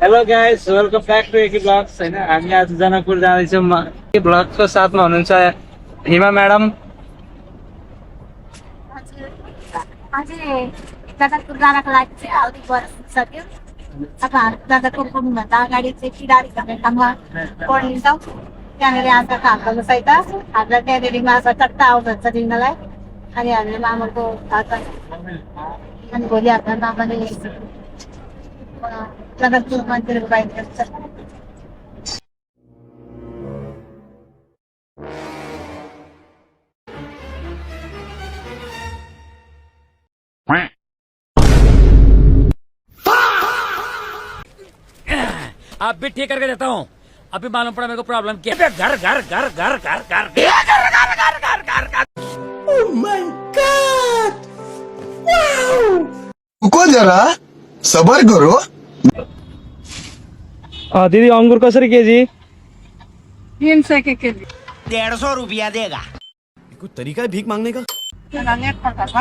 Hello guys, welcome back to एकी blogs होइन। हामी आज जनकपुर जाँदैछौँ। ब्लग्सको साथमा हुनुहुन्छ हिमा म्याडम। हजुर अझै जनकपुर जानको लागि चाहिँ अलिक बसिसक्यो। अब हामी जनकपुर पुग्नुभन्दा अगाडि चाहिँ किरारी भन्ने ठाउँमा पढ्नेछौँ। त्यहाँनिर आजको हाम्रो सहित हामीलाई त्यहाँनिर माछा चट्ट आउनुहुन्छ दिनलाई। अनि हामीले मामाको अनि भोलि हाम्रो मामाले जनकपुर मन्दिर गइदिन्छ। आप भी ठीक करके देता हूँ। अभी मालूम पड़ा मेरे को प्रॉब्लम क्या है। घर घर घर घर घर घर Oh my God! Wow! रुको जरा सबर करो। दिदी अङ्गुर कसरी केजी? 300 के केजी। 150 रुपया देगा। कोई तरीका है भीख मांगने का?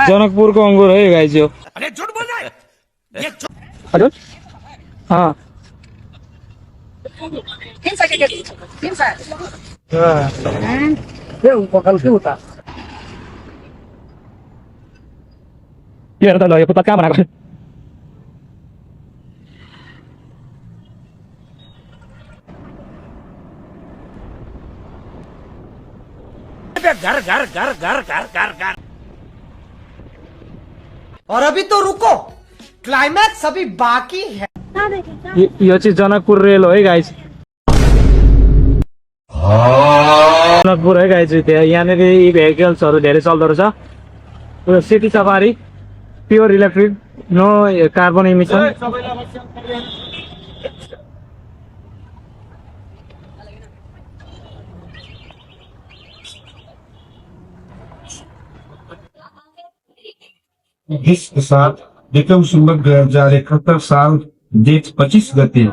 जनकपुरको अङ्गुर है गाइज यो। अरे झूठ बोल रहा है ये हजुर हाँ 300 के केजी। 300 यो हेर त ल, यो पुत्ता कहाँ बनाएको? घर घर घर घर घर घर घर। और अभी तो रुको, क्लाइमैक्स अभी बाकी है। यो चाहिँ जनकपुर रेल हो है गाइज। जनकपुर है गाइज। त्यहाँ यहाँनिर यी भेहिकल्सहरू धेरै चल्दो रहेछ। City safari pure electric, no carbon emission. इसके साथ विक्रम संवत 2071 साल जेठ 25 गते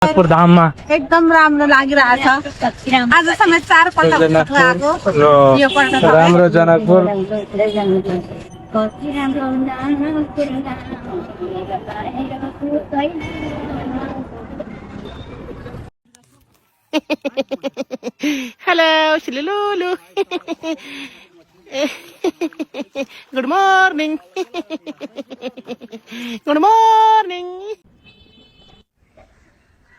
जनकपुर धाममा एकदम राम्रो लागिरहेछ। आजसम्म 4 पल्ट आएको यो पल्ट राम्रो जनकपुर। हेलो सिलुलुलु। Good morning. Good morning.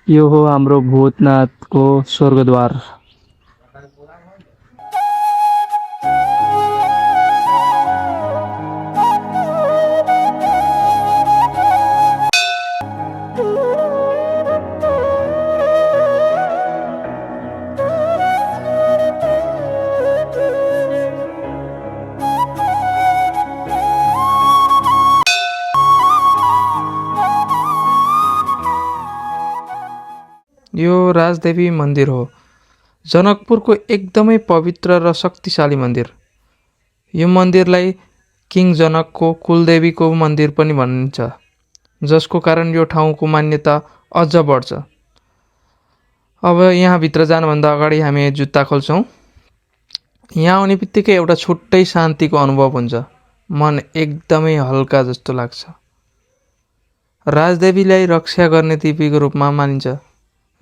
यो हो हाम्रो भूतनाथको स्वर्गद्वार। यो राजदेवी मन्दिर हो। जनकपुरको एकदमै पवित्र र शक्तिशाली मन्दिर। यो मन्दिरलाई किङ जनकको कुलदेवीको मन्दिर पनि भनिन्छ, जसको कारण यो ठाउँको मान्यता अझ बढ्छ। अब यहाँभित्र जानुभन्दा अगाडि हामी जुत्ता खोल्छौँ। यहाँ आउने बित्तिकै एउटा छुट्टै शान्तिको अनुभव हुन्छ। मन एकदमै हल्का जस्तो लाग्छ। राजदेवीलाई रक्षा गर्ने देवीको रूपमा मानिन्छ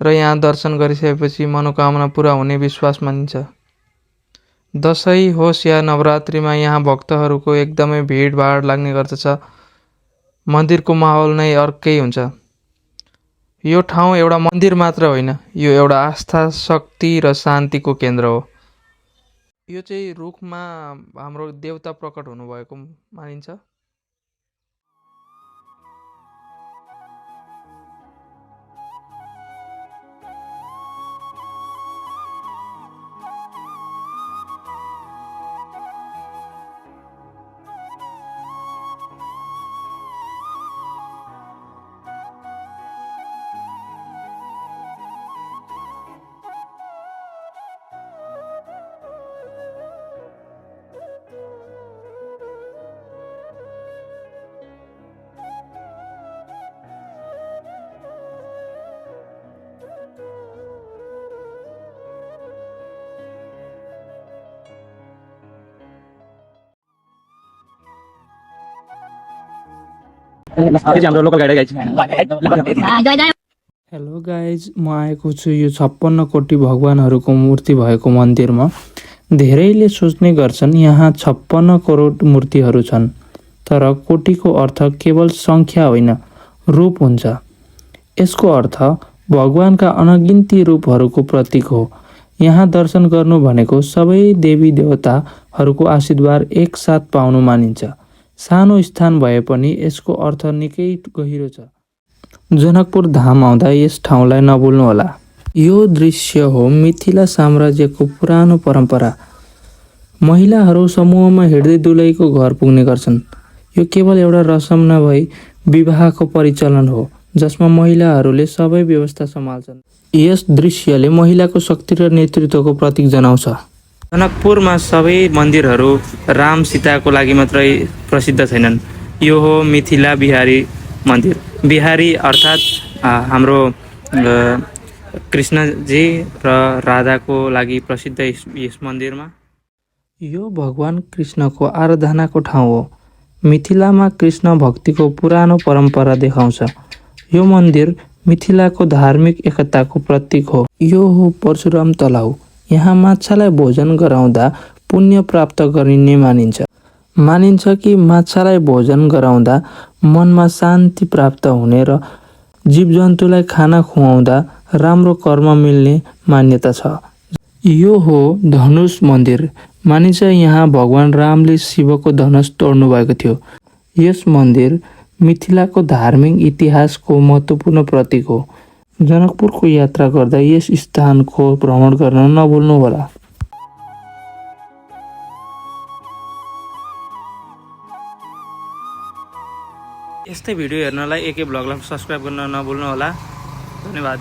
र यहाँ दर्शन गरिसकेपछि मनोकामना पुरा हुने विश्वास मानिन्छ। दसैँ होस् या नवरात्रिमा यहाँ भक्तहरूको एकदमै भिडभाड लाग्ने गर्दछ। मन्दिरको माहौल नै अर्कै हुन्छ। यो ठाउँ एउटा मन्दिर मात्र होइन, यो एउटा आस्था, शक्ति र शान्तिको केन्द्र हो। यो चाहिँ रुखमा हाम्रो देवता प्रकट हुनुभएको मानिन्छ। हाम्रो local guide guys hello guys, म आएको छु यो 56 कोटी भगवानहरूको मूर्ति भएको मन्दिरमा। धेरैले सोच्ने गर्छन् यहाँ 56 करोड मूर्तिहरू छन्, तर कोटीको अर्थ केवल सङ्ख्या होइन, रूप हुन्छ। यसको अर्थ भगवानका अनगिन्ती रूपहरूको प्रतीक हो। यहाँ दर्शन गर्नु भनेको सबै देवी देवताहरूको आशीर्वाद एकसाथ पाउनु मानिन्छ। सानो स्थान भए पनि यसको अर्थ निकै गहिरो छ। जनकपुर धाम आउँदा यस ठाउँलाई नभुल्नुहोला। यो दृश्य हो मिथिला साम्राज्यको पुरानो परम्परा। महिलाहरू समूहमा हिँड्दै दुलहीको घर पुग्ने गर्छन्। यो केवल एउटा रसम नभई विवाहको परिचालन हो, जसमा महिलाहरूले सबै व्यवस्था सम्हाल्छन्। यस दृश्यले महिलाको शक्ति र नेतृत्वको प्रतीक जनाउँछ। जनकपुरमा सबै मन्दिरहरू राम सीताको लागि मात्रै प्रसिद्ध छैनन्। यो हो मिथिला बिहारी मन्दिर। बिहारी अर्थात् हाम्रो कृष्णजी र राधाको लागि प्रसिद्ध यस मन्दिरमा। यो भगवान कृष्णको आराधनाको ठाउँ हो। मिथिलामा कृष्ण भक्तिको पुरानो परम्परा देखाउँछ। यो मन्दिर मिथिलाको धार्मिक एकताको प्रतीक हो। यो हो परशुराम तलाउ। यहाँ माछालाई भोजन गराउँदा पुण्य प्राप्त गरिने मानिन्छ। मानिन्छ कि माछालाई भोजन गराउँदा मनमा शान्ति प्राप्त हुने र जीवजन्तुलाई खाना खुवाउँदा राम्रो कर्म मिल्ने मान्यता छ। यो हो धनुष मन्दिर। मानिन्छ यहाँ भगवान रामले शिवको धनुष तोड्नु भएको थियो। यस मन्दिर मिथिलाको धार्मिक इतिहासको महत्त्वपूर्ण प्रतीक हो। जनकपुरको यात्रा गर्दा यस स्थानको भ्रमण गर्न नभुल्नुहोला। यस्तै भिडियो हेर्नलाई एके ब्लगलाई सब्स्क्राइब गर्न नभुल्नुहोला। धन्यवाद।